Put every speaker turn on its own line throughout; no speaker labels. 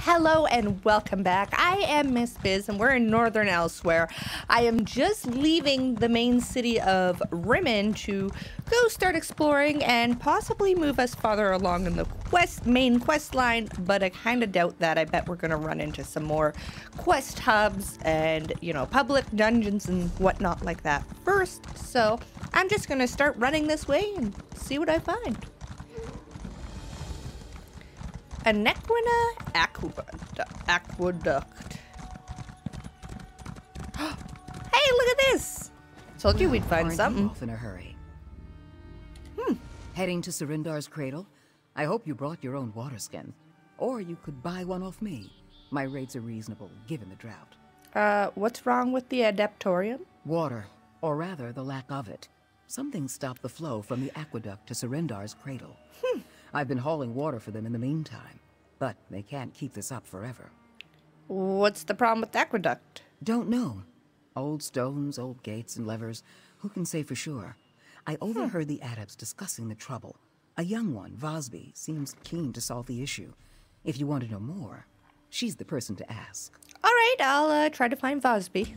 Hello and welcome back. I am Miss Bizz and we're in northern Elsweyr. I am just leaving the main city of Rimmen to go start exploring and possibly move us farther along in the main quest line, but I kind of doubt that. I bet we're going to run into some more quest hubs and, you know, public dungeons and whatnot like that first. So I'm just going to start running this way and see what I find. Anequina aquaduct. Hey, look at this! Told you we'd find something.
Off in a hurry. Heading to Surindar's cradle? I hope you brought your own water skin. Or you could buy one off me. My rates are reasonable, given the drought.
What's wrong with the adeptorium?
Water, or rather the lack of it. Something stopped the flow from the aqueduct to Surindar's cradle. I've been hauling water for them in the meantime, but they can't keep this up forever.
What's the problem with the aqueduct?
Don't know. Old stones, old gates and levers. Who can say for sure? I overheard the adepts discussing the trouble. A young one, Vazbi, seems keen to solve the issue. If you want to know more, she's the person to ask.
All right, I'll try to find Vazbi.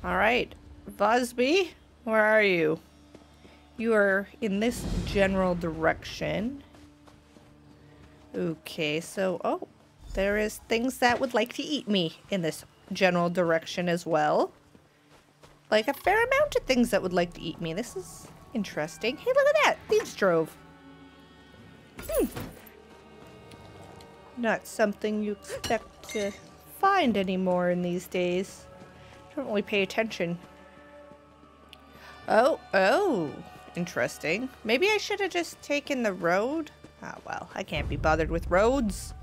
All right, Vazbi, where are you? You are in this general direction. Okay, so, there is things that would like to eat me in this general direction as well. Like a fair amount of things that would like to eat me. This is interesting. Hey, look at that! Thieves Drove. Not something you expect to find anymore in these days. Don't really pay attention. Oh. Interesting. Maybe I should have just taken the road. Oh, well, I can't be bothered with roads.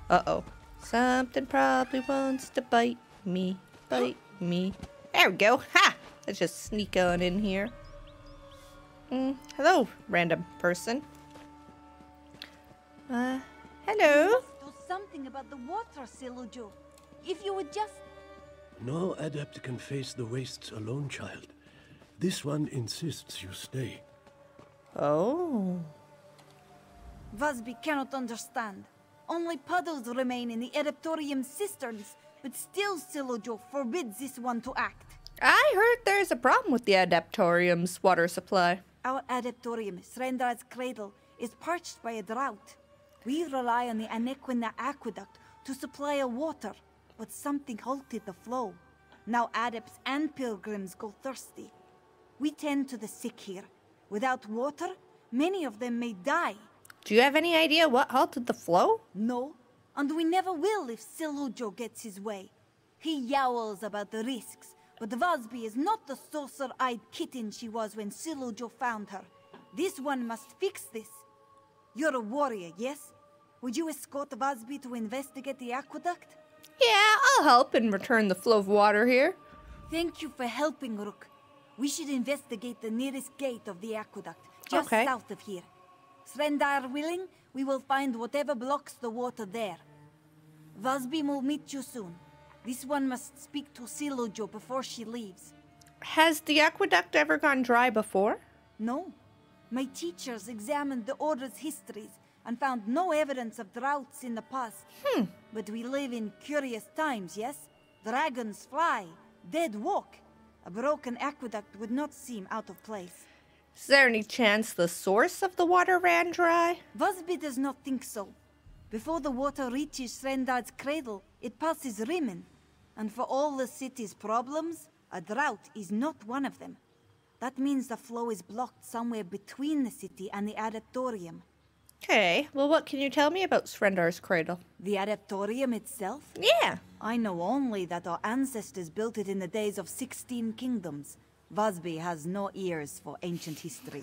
Uh-oh. Something probably wants to bite me. Bite me. There we go. Ha! Let's just sneak on in here. Hello, random person. Hello?
Do something about the water, Silujo. If you would just...
No adept can face the wastes alone, child. This one insists you stay.
Oh.
Vazbi cannot understand. Only puddles remain in the Adeptorium cisterns, but still Silujo forbids this one to act.
I heard there's a problem with the Adeptorium's water supply.
Our Adeptorium, Srendra's cradle, is parched by a drought. We rely on the anequina aqueduct to supply our water, but something halted the flow. Now adepts and pilgrims go thirsty. We tend to the sick here. Without water, many of them may die.
Do you have any idea what halted the flow?
No, and we never will if Silujo gets his way. He yowls about the risks, but Vazbi is not the saucer-eyed kitten she was when Silujo found her. This one must fix this. You're a warrior, yes? Would you escort Vazbi to investigate the aqueduct?
Yeah, I'll help and return the flow of water here.
Thank you for helping, Rook. We should investigate the nearest gate of the aqueduct, just
Okay.
south of here. Srendar willing, we will find whatever blocks the water there. Vazbi will meet you soon. This one must speak to Silujo before she leaves.
Has the aqueduct ever gone dry before?
No. My teachers examined the Order's histories and found no evidence of droughts in the past. But we live in curious times, yes? Dragons fly, dead walk. A broken aqueduct would not seem out of place.
Is there any chance the source of the water ran dry?
Vazbi does not think so. Before the water reaches Srendar's cradle, it passes Rimmen. And for all the city's problems, a drought is not one of them. That means the flow is blocked somewhere between the city and the Adeptorium.
Okay, well what can you tell me about Srendar's cradle?
The Adeptorium itself?
Yeah.
I know only that our ancestors built it in the days of 16 kingdoms. Vazbi has no ears for ancient history.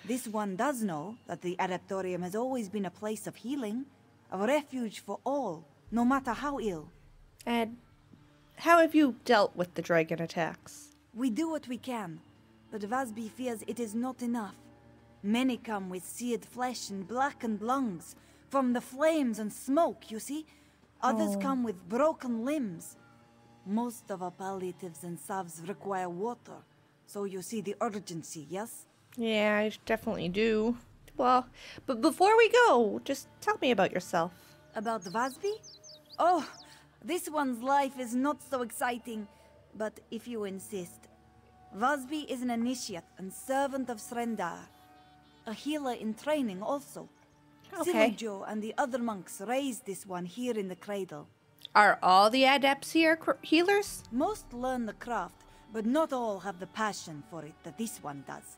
This one does know that the Adeptorium has always been a place of healing, a refuge for all, no matter how ill.
And how have you dealt with the dragon attacks?
We do what we can, but Vazbi fears it is not enough. Many come with seared flesh and blackened lungs, from the flames and smoke, you see? Others come with broken limbs. Most of our palliatives and salves require water, so you see the urgency, yes?
Yeah, I definitely do. Well, but before we go, just tell me about yourself.
About Vazbi? Oh, this one's life is not so exciting, but if you insist. Vazbi is an initiate and servant of Srendar. A healer in training also.
Okay.
Silujo and the other monks raised this one here in the cradle.
Are all the adepts here healers?
Most learn the craft, but not all have the passion for it that this one does.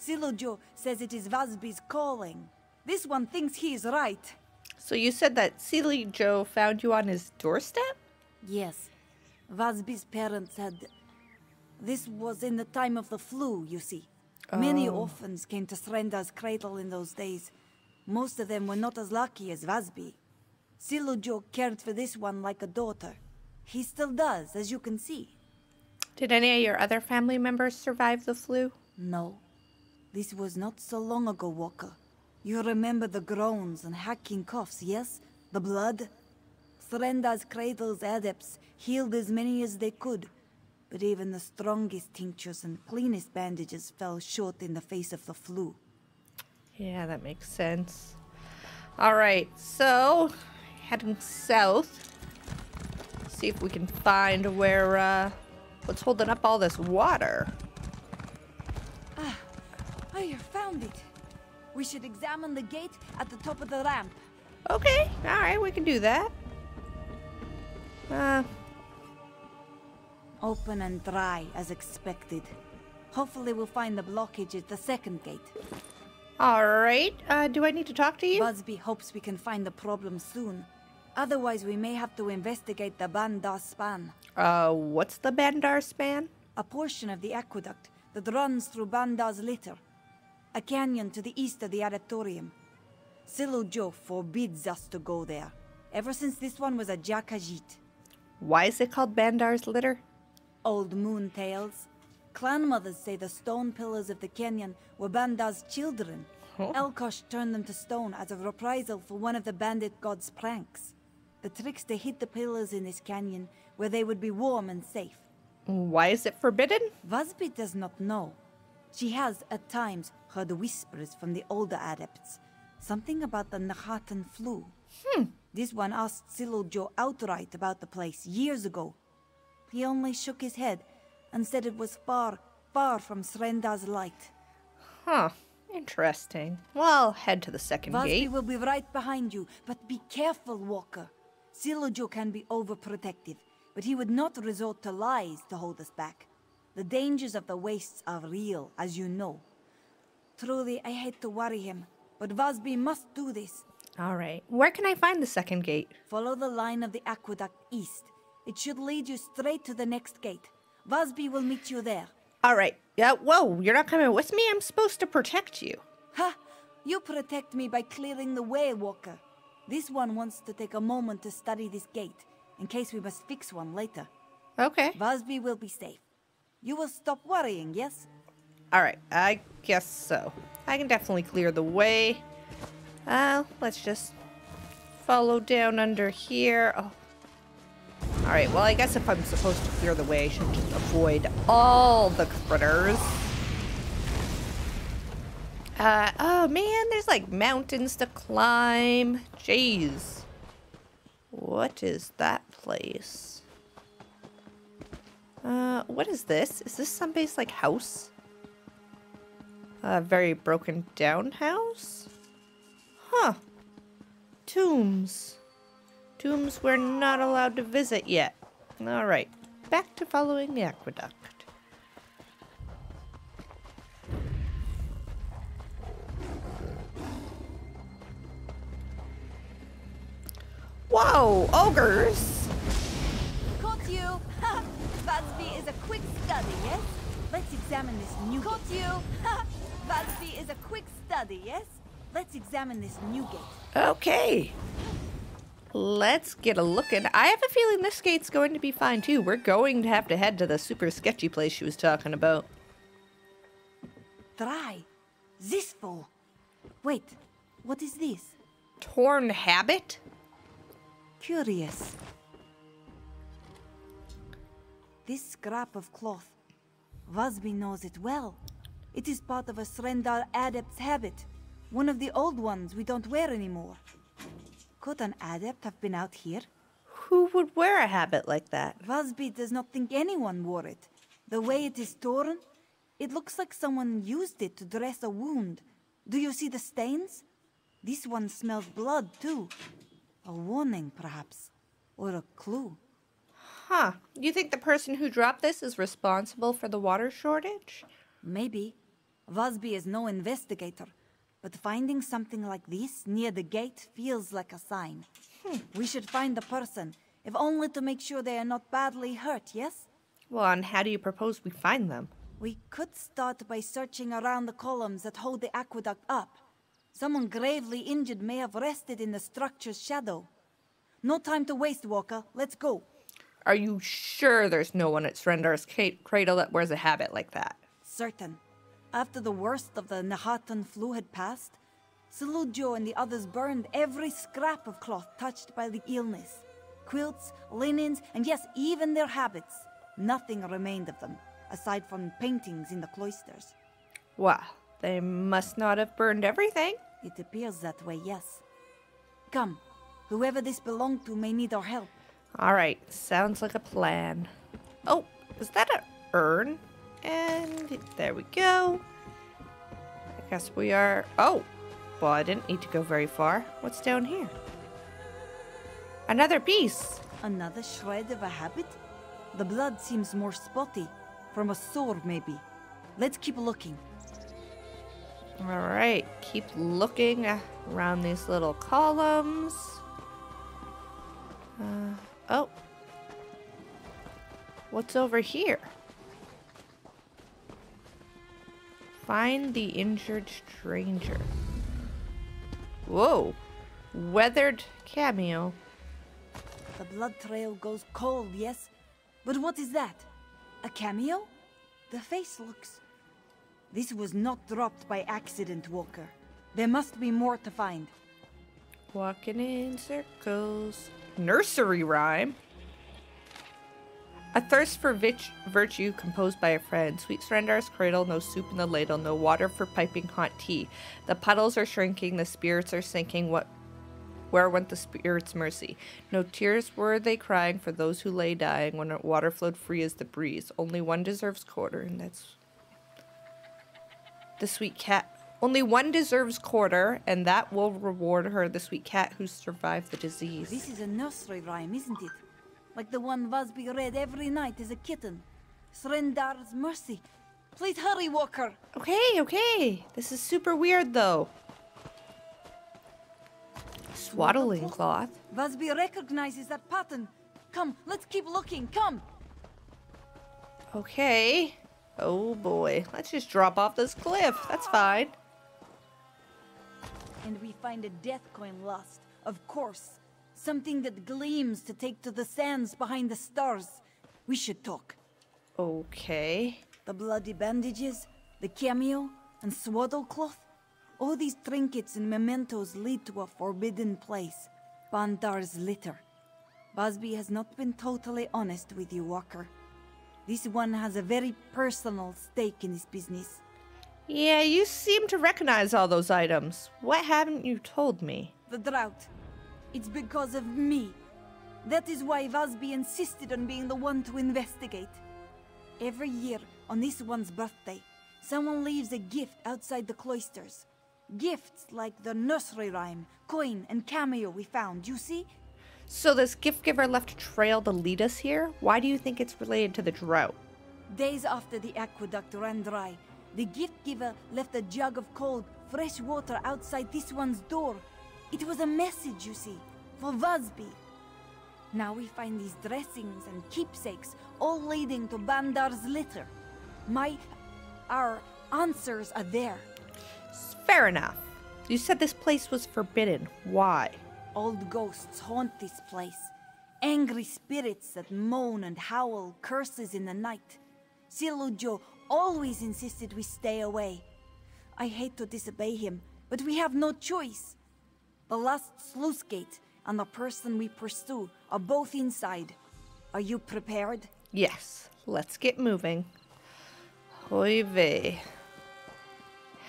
Silujo says it is Vazbi's calling. This one thinks he is right.
So you said that Silly Joe found you on his doorstep?
Yes. Vazbi's parents had... This was in the time of the flu, you see. Many orphans came to Srendar's cradle in those days. Most of them were not as lucky as Vazbi. Silujo cared for this one like a daughter. He still does, as you can see.
Did any of your other family members survive the flu?
No. This was not so long ago, Walker. You remember the groans and hacking coughs, yes? The blood? Srendar's cradle's adepts healed as many as they could, but even the strongest tinctures and cleanest bandages fell short in the face of the flu.
Yeah, that makes sense. Alright, so heading south. See if we can find where, what's holding up all this water.
Oh, you found it. We should examine the gate at the top of the ramp.
Okay, alright, we can do that.
Open and dry, as expected. Hopefully we'll find the blockage at the second gate.
Alright, do I need to talk to you?
Vazbi hopes we can find the problem soon. Otherwise, we may have to investigate the Bandar Span.
What's the Bandar Span?
A portion of the aqueduct that runs through Bandar's litter. A canyon to the east of the Adeptorium. Silujo forbids us to go there, ever since this one was a Jakajit.
Why is it called Bandar's Litter?
Old moon tales. Clan mothers say the stone pillars of the canyon were Bandar's children.
Oh.
Elkosh turned them to stone as a reprisal for one of the bandit god's pranks. The trickster hid the pillars in this canyon where they would be warm and safe.
Why is it forbidden?
Vazbi does not know. She has, at times, heard whispers from the older adepts. Something about the Nahatan flu. This one asked Silujo outright about the place years ago. He only shook his head and said it was far, far from Srendar's light.
Huh. Interesting. Well, I'll head to the second
Vazbi
gate.
will be right behind you, but be careful, Walker. Silujo can be overprotective, but he would not resort to lies to hold us back. The dangers of the wastes are real, as you know. Truly, I hate to worry him, but Vazbi must do this.
Alright. Where can I find the second gate?
Follow the line of the aqueduct east. It should lead you straight to the next gate. Vazbi will meet you there.
Alright. Yeah, whoa, you're not coming with me? I'm supposed to protect you.
Ha! You protect me by clearing the way, Walker. This one wants to take a moment to study this gate, in case we must fix one later.
Okay.
Vazbi will be safe. You will stop worrying, yes?
Alright, I guess so. I can definitely clear the way. Let's just follow down under here. Oh. Alright, well, I guess if I'm supposed to clear the way, I should just avoid all the critters. Oh man, there's like mountains to climb. Jeez. What is that place? What is this? Is this somebody's like house? A very broken down house? Huh. Tombs. Tombs we're not allowed to visit yet. Alright, back to following the aqueduct. Whoa, ogres!
Caught you! Ha! Vazbi is a quick study, yes? Let's examine this new gate. Caught you! Ha! Vazbi is a quick study, yes? Let's examine this new gate.
Okay. Let's get a look in. I have a feeling this gate's going to be fine too. We're going to have to head to the super sketchy place she was talking about.
Try. Zisful. Wait, what is this?
Torn habit?
Curious. This scrap of cloth. Vazbi knows it well. It is part of a Srendar adept's habit. One of the old ones we don't wear anymore. Could an adept have been out here?
Who would wear a habit like that?
Vazbi does not think anyone wore it. The way it is torn, it looks like someone used it to dress a wound. Do you see the stains? This one smells blood, too. A warning, perhaps. Or a clue.
Huh. You think the person who dropped this is responsible for the water shortage?
Maybe. Vazbi is no investigator. But finding something like this near the gate feels like a sign. We should find the person, if only to make sure they are not badly hurt, yes?
Well, and how do you propose we find them?
We could start by searching around the columns that hold the aqueduct up. Someone gravely injured may have rested in the structure's shadow. No time to waste, Walker. Let's go.
Are you sure there's no one at Srendar's cradle that wears a habit like that?
Certain. After the worst of the Nahatan flu had passed, Salujo and the others burned every scrap of cloth touched by the illness. Quilts, linens, and yes, even their habits. Nothing remained of them, aside from paintings in the cloisters.
Well, they must not have burned everything.
It appears that way, yes. Come, whoever this belonged to may need our help.
All right, sounds like a plan. Oh, is that an urn? And there we go. I guess we are... Oh, well, I didn't need to go very far. What's down here? Another piece.
Another shred of a habit? The blood seems more spotty. From a sword, maybe. Let's keep looking.
All right, keep looking around these little columns. Oh. What's over here? Find the injured stranger. Whoa. Weathered cameo.
The blood trail goes cold, yes? But what is that? A cameo? The face looks... This was not dropped by accident, Walker. There must be more to find.
Walking in circles. Nursery rhyme? A thirst for virtue composed by a friend. Sweet Srendar's cradle, no soup in the ladle, no water for piping hot tea. The puddles are shrinking, the spirits are sinking. Where went the spirit's mercy? No tears were they crying for those who lay dying when water flowed free as the breeze. Only one deserves quarter, and that's the sweet cat. Only one deserves quarter, and that will reward her, the sweet cat who survived the disease.
This is a nursery rhyme, isn't it? Like the one Vazbi read every night as a kitten. Srendar's mercy. Please hurry, Walker.
Okay. This is super weird, though. Swaddling cloth.
Vazbi recognizes that pattern. Come, let's keep looking. Come.
Okay. Oh boy. Let's just drop off this cliff. That's fine.
And we find a death coin lost, of course. Something that gleams to take to the sands behind the stars. We should talk.
Okay.
The bloody bandages, the cameo, and swaddle cloth. All these trinkets and mementos lead to a forbidden place. Bandar's litter. Vazbi has not been totally honest with you, Walker. This one has a very personal stake in this business.
Yeah, you seem to recognize all those items. What haven't you told me?
The drought. It's because of me. That is why Vazbi insisted on being the one to investigate. Every year, on this one's birthday, someone leaves a gift outside the cloisters. Gifts like the nursery rhyme, coin, and cameo we found, you see?
So this gift giver left a trail to lead us here? Why do you think it's related to the drought?
Days after the aqueduct ran dry, the gift giver left a jug of cold, fresh water outside this one's door. It was a message, you see, for Vazbi. Now we find these dressings and keepsakes, all leading to Bandar's litter. Our answers are there.
Fair enough. You said this place was forbidden. Why?
Old ghosts haunt this place. Angry spirits that moan and howl curses in the night. Silujo always insisted we stay away. I hate to disobey him, but we have no choice. The last sluice gate and the person we pursue are both inside. Are you prepared?
Yes. Let's get moving. Oy vey.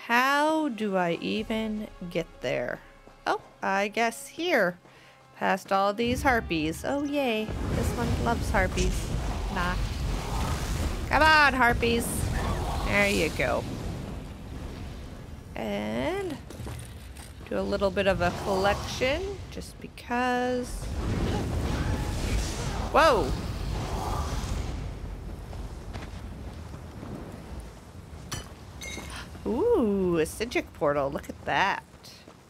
How do I even get there? Oh, I guess here. Past all these harpies. Oh, yay. This one loves harpies. Nah. Come on, harpies. There you go. And do a little bit of a collection, just because. Whoa! Ooh, a Sijic portal. Look at that.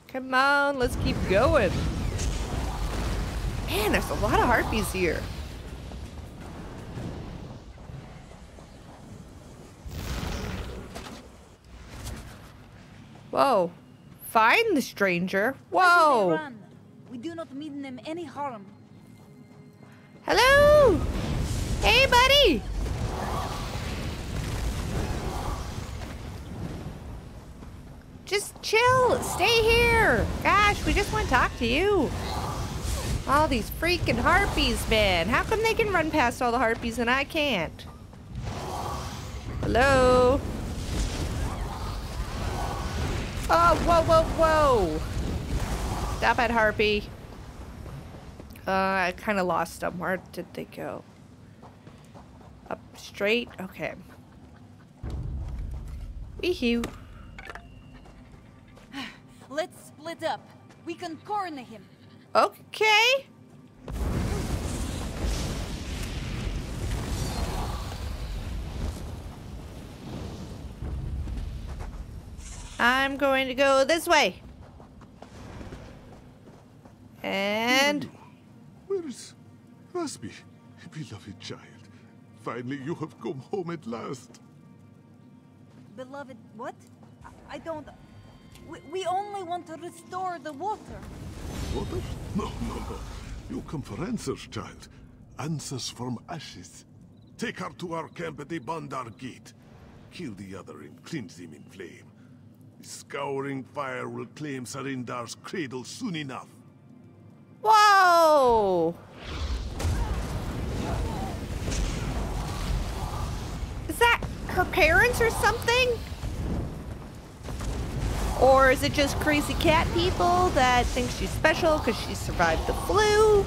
Come on, let's keep going. Man, there's a lot of harpies here. Whoa. Find the stranger. Whoa.
We do not mean them any harm.
Hello. Hey, buddy. Just chill. Stay here. Gosh, we just want to talk to you. All these freaking harpies, man. How come they can run past all the harpies and I can't? Hello? Oh, whoa, whoa, whoa. Stop it, harpy. I kind of lost them. Where did they go? Up straight? Okay. Wee-hoo.
Let's split up. We can corner him.
Okay. I'm going to go this way. And...
Where is Vazbi, beloved child? Finally, you have come home at last.
Beloved, what? I don't... We only want to restore the water.
Water? No. You come for answers, child. Answers from ashes. Take her to our camp at the Bandar Gate. Kill the other and cleanse him in flame. The scouring fire will claim Sarindar's cradle soon enough.
Whoa! Is that her parents or something? Or is it just crazy cat people that think she's special because she survived the flu?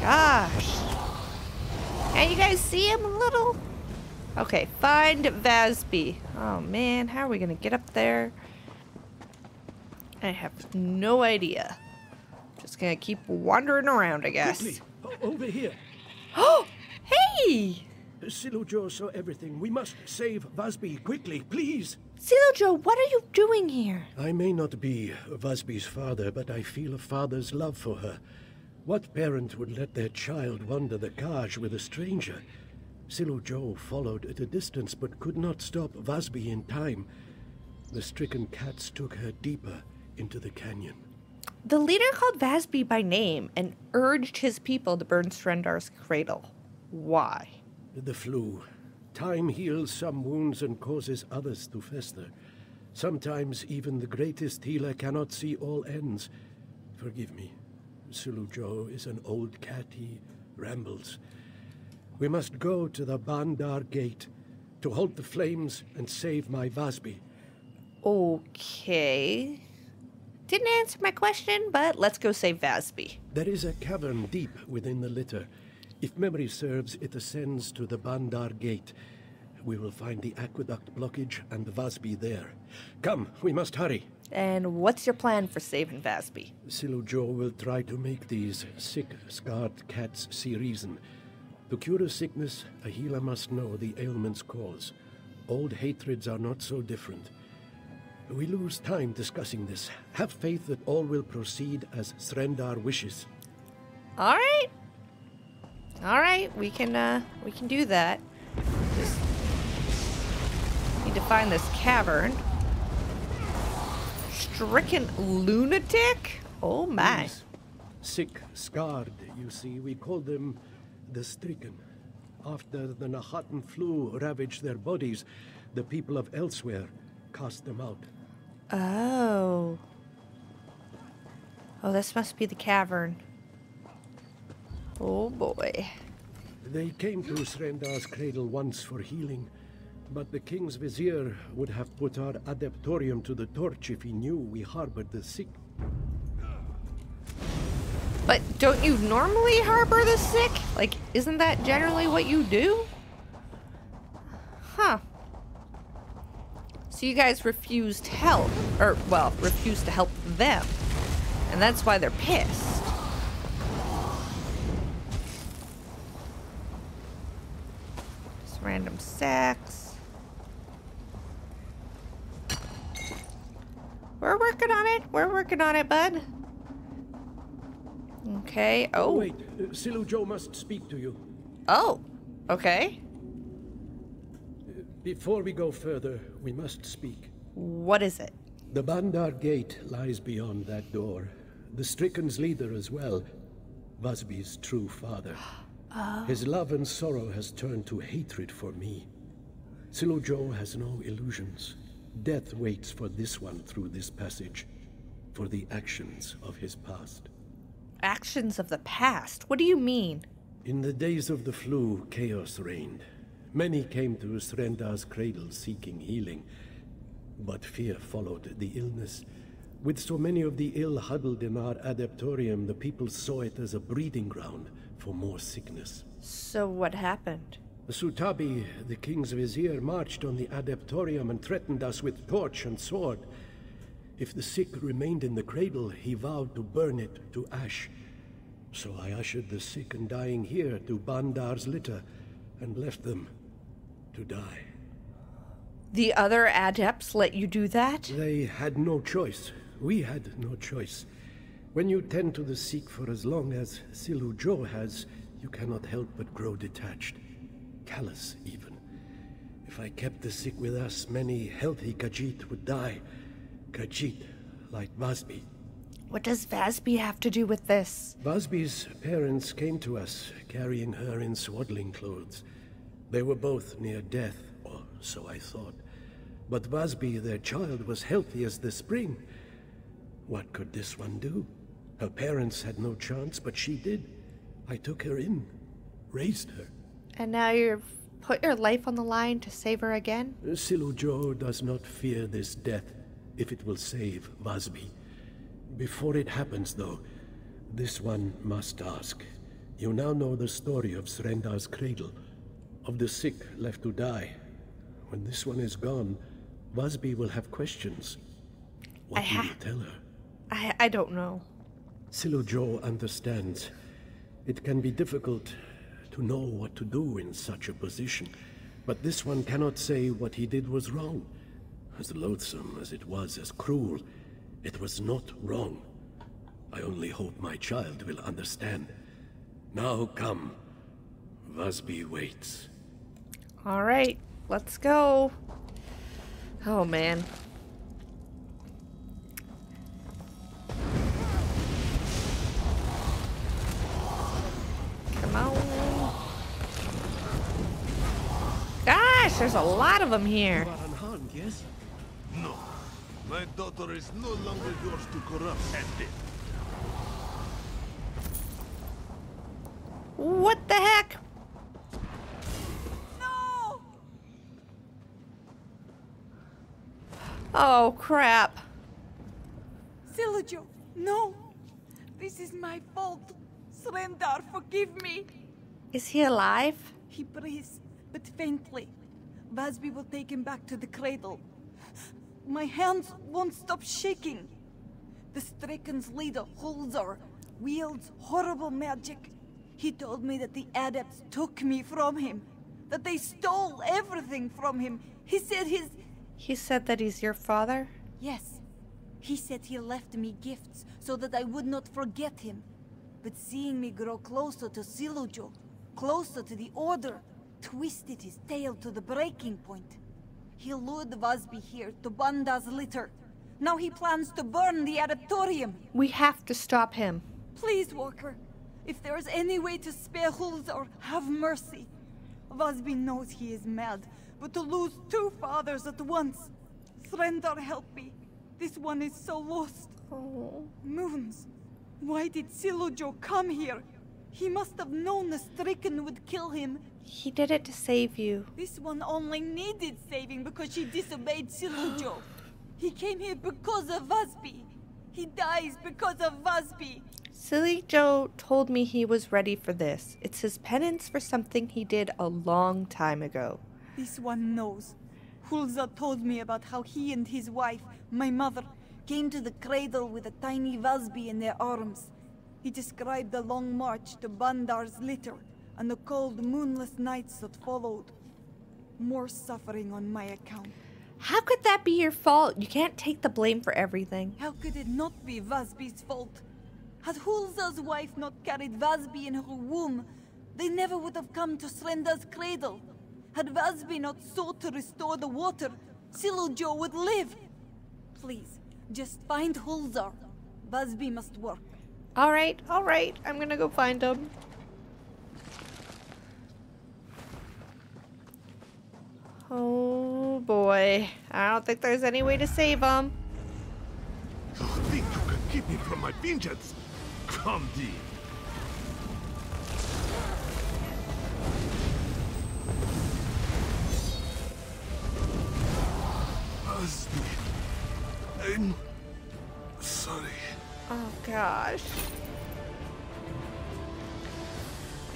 Gosh. Can you guys see him a little? Okay, find Vazbi. Oh man, how are we gonna get up there? I have no idea. Just gonna keep wandering around, I guess.
Quickly, over here.
Oh, hey!
Silujo saw everything. We must save Vazbi quickly, please.
Silujo, what are you doing here?
I may not be Vazbi's father, but I feel a father's love for her. What parent would let their child wander the Kaj with a stranger? Silujo followed at a distance, but could not stop Vazbi in time. The stricken cats took her deeper into the canyon.
The leader called Vazbi by name and urged his people to burn Srendar's cradle. Why?
The flu. Time heals some wounds and causes others to fester. Sometimes even the greatest healer cannot see all ends. Forgive me. Silujo is an old cat. He rambles. We must go to the Bandar Gate to halt the flames and save my Vazbi.
Okay. Didn't answer my question, but let's go save Vazbi.
There is a cavern deep within the litter. If memory serves, it ascends to the Bandar Gate. We will find the aqueduct blockage and Vazbi there. Come, we must hurry.
And what's your plan for saving Vazbi?
Silujo will try to make these sick, scarred cats see reason. To cure a sickness, a healer must know the ailment's cause. Old hatreds are not so different. We lose time discussing this. Have faith that all will proceed as Srendar wishes.
All right. All right, we can do that. Just need to find this cavern. Stricken lunatic? Oh my.
These sick, scarred, you see, we call them the stricken. After the Nahatan flu ravaged their bodies, the people of Elsweyr cast them out.
Oh. Oh, this must be the cavern. Oh boy.
They came to Srendar's cradle once for healing, But the King's Vizier would have put our adeptorium to the torch if he knew we harbored the sick.
But don't you normally harbor the sick? Like, isn't that generally what you do? Huh. So you guys refused help. Or, well, refused to help them. And that's why they're pissed. Just random sex. We're working on it. We're working on it, bud. Okay. Oh.
Wait, Silujo must speak to you.
Oh. Okay.
Before we go further, we must speak.
What is it?
The Bandar Gate lies beyond that door. The Stricken's leader as well. Vazbi's true father. His love and sorrow has turned to hatred for me. Silujo has no illusions. Death waits for this one through this passage, for the actions of his past.
Actions of the past? What do you mean?
In the days of the flu, chaos reigned. Many came to Srendar's cradle seeking healing, but fear followed the illness. With so many of the ill huddled in our adeptorium, the people saw it as a breeding ground for more sickness.
So what happened?
Sutabi, the King's Vizier, marched on the adeptorium and threatened us with torch and sword. If the sick remained in the cradle, he vowed to burn it to ash. So I ushered the sick and dying here to Bandar's litter and left them to die.
The other adepts let you do that?
They had no choice. We had no choice. When you tend to the sick for as long as Silujo has, you cannot help but grow detached. Callous, even. If I kept the sick with us, many healthy Khajiit would die. Khajiit, like Vazbi.
What does Vazbi have to do with this?
Vazbi's parents came to us, carrying her in swaddling clothes. They were both near death, or so I thought. But Vazbi, their child, was healthy as the spring. What could this one do? Her parents had no chance, but she did. I took her in, raised her.
And now you've put your life on the line to save her again?
Silujo does not fear this death, if it will save Vazbi. Before it happens, though, this one must ask. You now know the story of Srendar's cradle, of the sick left to die. When this one is gone, Vazbi will have questions. What will you tell her?
I don't know.
Silujo understands. It can be difficult to know what to do in such a position, but this one cannot say what he did was wrong. As loathsome as it was, as cruel, it was not wrong. I only hope my child will understand. Now come. Vazbi waits.
All right, let's go. Oh, man. Come on. Gosh, there's a lot of them here.
You are unharmed, yes? No. My daughter is no longer yours to corrupt and dead.
What the heck?
No!
Oh, crap.
Silujo, no! This is my fault. Srendar, forgive me.
Is he alive?
He breathes, but faintly. Vazbi will take him back to the cradle. My hands won't stop shaking. The Stricken's leader, Hulzar, wields horrible magic. He told me that the adepts took me from him, that they stole everything from him. He said
that he's your father?
Yes. He said he left me gifts so that I would not forget him. But seeing me grow closer to Silujo, closer to the Order, twisted his tail to the breaking point. He lured Vazbi here to Bandar's litter. Now he plans to burn the adeptorium.
We have to stop him.
Please, Walker. If there is any way to spare Hulzar, have mercy. Vazbi knows he is mad, but to lose two fathers at once. Srendar, help me. This one is so lost.
Oh.
Moons. Why did Silujo come here? He must have known the Stricken would kill him
He did it to save you.
This one only needed saving because she disobeyed Silujo. He came here because of Vazbi. He dies because of Vazbi.
Silly Joe told me he was ready for this. It's his penance for something he did a long time ago.
This one knows. Hulza told me about how he and his wife, my mother, came to the cradle with a tiny Vazbi in their arms. He described the long march to Bandar's litter and the cold, moonless nights that followed. More suffering on my account.
How could that be your fault? You can't take the blame for everything.
How could it not be Vazbi's fault? Had Hulza's wife not carried Vazbi in her womb, they never would have come to Srenda's cradle. Had Vazbi not sought to restore the water, Silujo would live. Please, just find Hulzar. Vazbi must work.
Alright. I'm gonna go find him. Oh boy. I don't think there's any way to save him.
You think you can keep me from my vengeance? Come, thee. Vazbi. I'm sorry.
Oh gosh.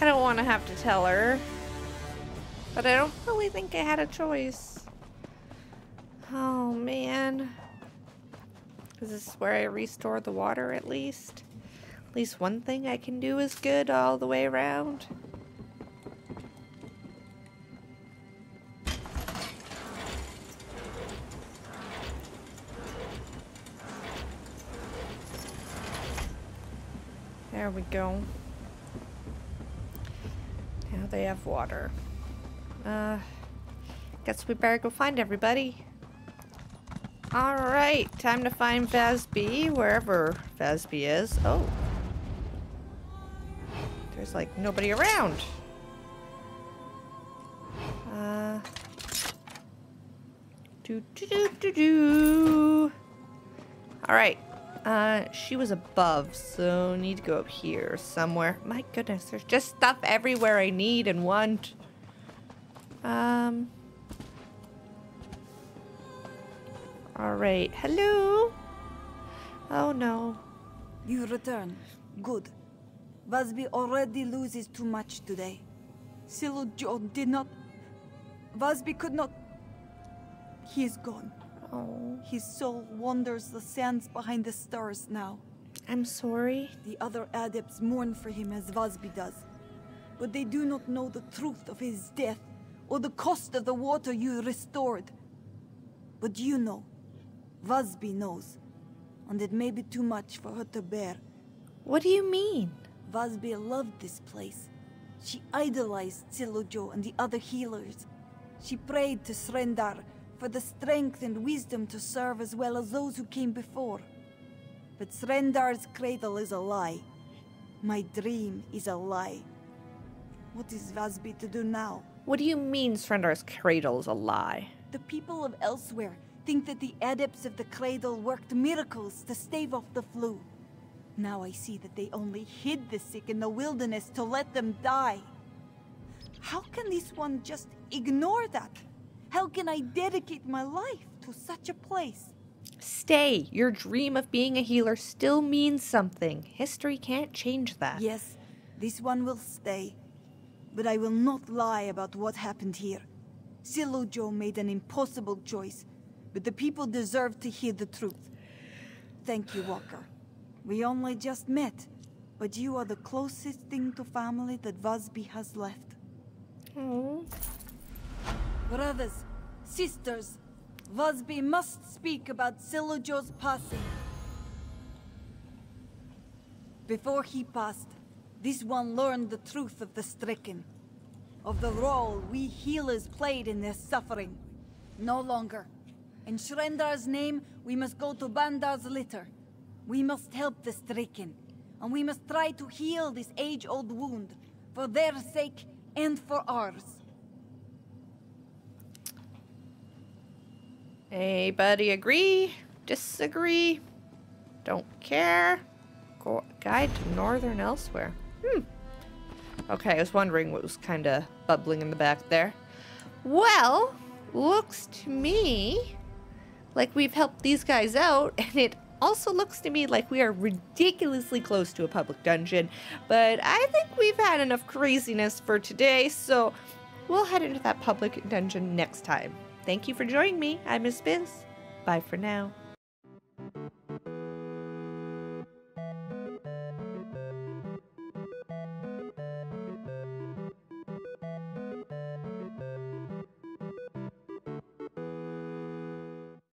I don't want to have to tell her. But I don't really think I had a choice. Oh man. Is this where I restore the water at least? At least one thing I can do is good all the way around. There we go. Now they have water. Guess we better go find everybody. Alright, time to find Vazbi, wherever Vazbi is. Oh. There's like nobody around. Alright. She was above, so need to go up here somewhere. My goodness, there's just stuff everywhere I need and want. Alright, hello? Oh no.
You return. Good. Vazbi already loses too much today. Silujo did not... Vazbi could not... He is gone.
Oh.
His soul wanders the sands behind the stars now.
I'm sorry.
The other adepts mourn for him as Vazbi does. But they do not know the truth of his death, or the cost of the water you restored. But you know. Vazbi knows. And it may be too much for her to bear.
What do you mean?
Vazbi loved this place. She idolized Silujo and the other healers. She prayed to Srendar for the strength and wisdom to serve as well as those who came before. But Srendar's cradle is a lie. My dream is a lie. What is Vazbi to do now?
What do you mean Srendar's cradle is a lie?
The people of Elsweyr think that the adepts of the cradle worked miracles to stave off the flu. Now I see that they only hid the sick in the wilderness to let them die. How can this one just ignore that? How can I dedicate my life to such a place?
Stay. Your dream of being a healer still means something. History can't change that.
Yes, this one will stay. But I will not lie about what happened here. Silujo made an impossible choice, but the people deserve to hear the truth. Thank you, Walker. We only just met, but you are the closest thing to family that Vazbi has left.
Oh.
Brothers, sisters, Vazbi must speak about Silujo's passing. Before he passed, this one learned the truth of the stricken, of the role we healers played in their suffering. No longer. In Shrendar's name, we must go to Bandar's litter. We must help the stricken, and we must try to heal this age-old wound, for their sake and for ours.
Anybody agree? Disagree? Don't care? Guide to Northern Elsweyr. Okay, I was wondering what was kind of bubbling in the back there. Well, looks to me like we've helped these guys out, and it also looks to me like we are ridiculously close to a public dungeon, but I think we've had enough craziness for today, so we'll head into that public dungeon next time. Thank you for joining me. I'm Miss Bizz. Bye for now.